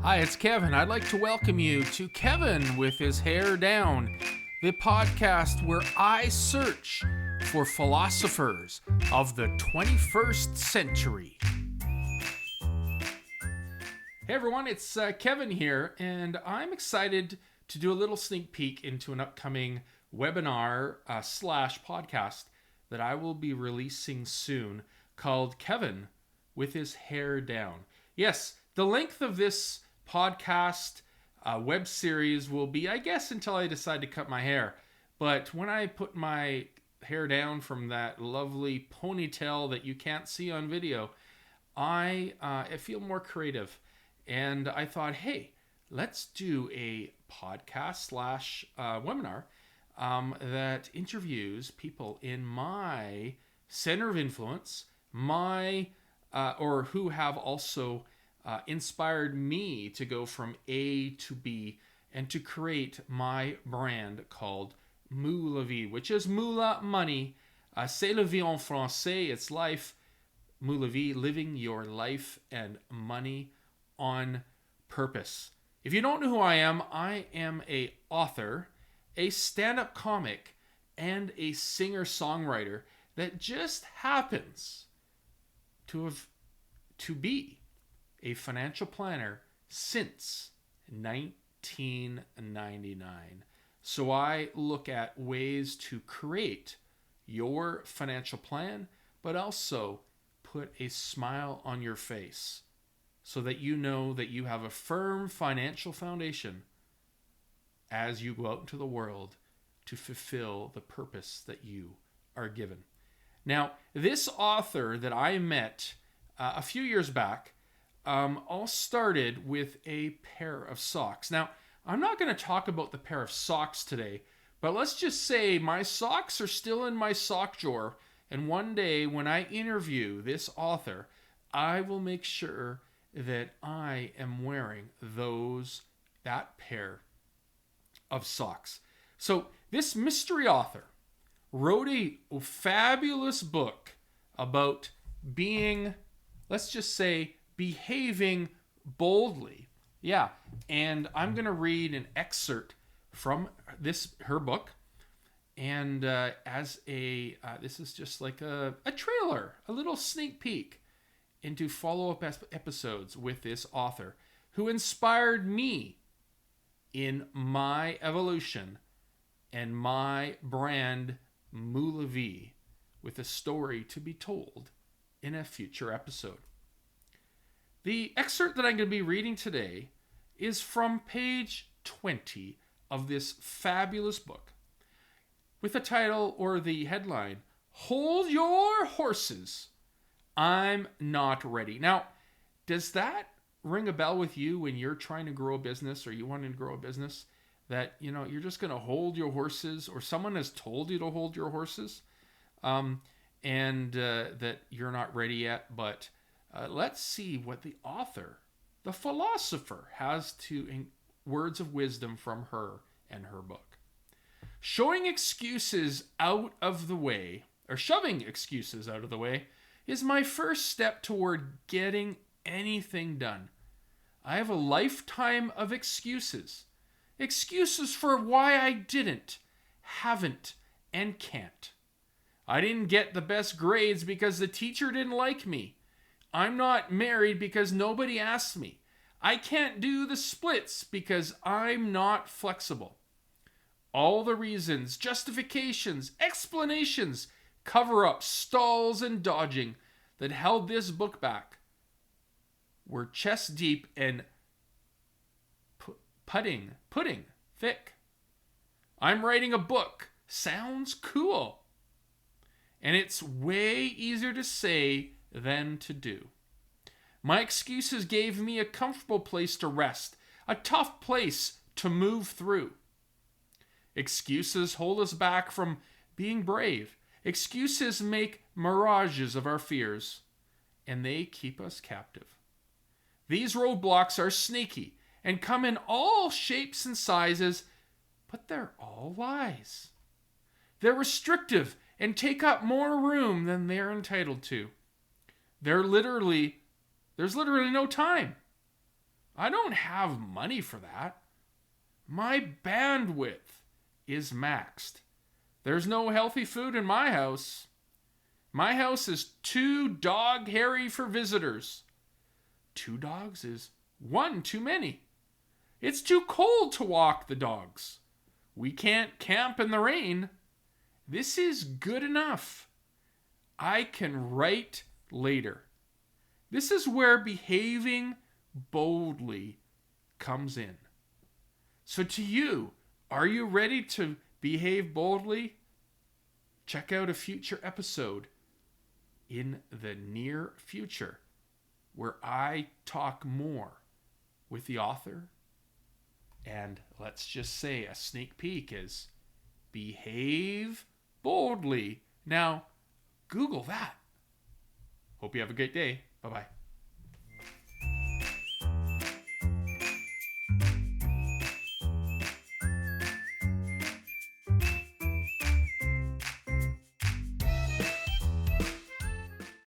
Hi, it's Kevin. I'd like to welcome you to Kevin with His Hair Down, the podcast where I search for philosophers of the 21st century. Hey everyone, it's Kevin here, and I'm excited to do a little sneak peek into an upcoming webinar slash podcast that I will be releasing soon called Kevin with His Hair Down. Yes, the length of this podcast web series will be, I guess, until I decide to cut my hair. But when I put my hair down from that lovely ponytail that you can't see on video, I feel more creative. And I thought, hey, let's do a podcast slash webinar that interviews people in my center of influence, or who have also inspired me to go from A to B and to create my brand called Mou la Vie, which is Moula Money. C'est la vie en français, it's life. Mou la Vie, living your life and money on purpose. If you don't know who I am a author, a stand-up comic, and a singer-songwriter that just happens to be a financial planner since 1999. So I look at ways to create your financial plan, but also put a smile on your face so that you know that you have a firm financial foundation as you go out into the world to fulfill the purpose that you are given. Now, this author that I met a few years back all started with a pair of socks. Now, I'm not going to talk about the pair of socks today, but let's just say my socks are still in my sock drawer, and one day when I interview this author, I will make sure that I am wearing that pair of socks. So this mystery author wrote a fabulous book about being, let's just say, behaving boldly. Yeah, and I'm going to read an excerpt from her book. And this is just like a trailer, a little sneak peek into follow-up episodes with this author who inspired me in my evolution and my brand Mou la Vie, with a story to be told in a future episode. The excerpt that I'm going to be reading today is from page 20 of this fabulous book with the title or the headline, Hold Your Horses, I'm Not Ready. Now, does that ring a bell with you when you're trying to grow a business or you want to grow a business that, you're just going to hold your horses, or someone has told you to hold your horses, and that you're not ready yet? But let's see what the author, the philosopher, has to words of wisdom from her and her book. Shoving excuses out of the way is my first step toward getting anything done. I have a lifetime of excuses. Excuses for why I didn't, haven't, and can't. I didn't get the best grades because the teacher didn't like me. I'm not married because nobody asked me. I can't do the splits because I'm not flexible. All the reasons, justifications, explanations, cover-ups, stalls, and dodging that held this book back were chest deep and pudding thick. I'm writing a book. Sounds cool. And it's way easier to say than to do. My excuses gave me a comfortable place to rest, a tough place to move through. Excuses hold us back from being brave. Excuses make mirages of our fears, and they keep us captive. These roadblocks are sneaky and come in all shapes and sizes, but they're all lies. They're restrictive and take up more room than they're entitled to. There's literally no time. I don't have money for that. My bandwidth is maxed. There's no healthy food in my house. My house is too dog hairy for visitors. 2 dogs is 1 too many. It's too cold to walk the dogs. We can't camp in the rain. This is good enough. I can write later. This is where behaving boldly comes in. So to you, are you ready to behave boldly? Check out a future episode in the near future where I talk more with the author. And let's just say a sneak peek is behave boldly. Now, Google that. Hope you have a great day. Bye-bye.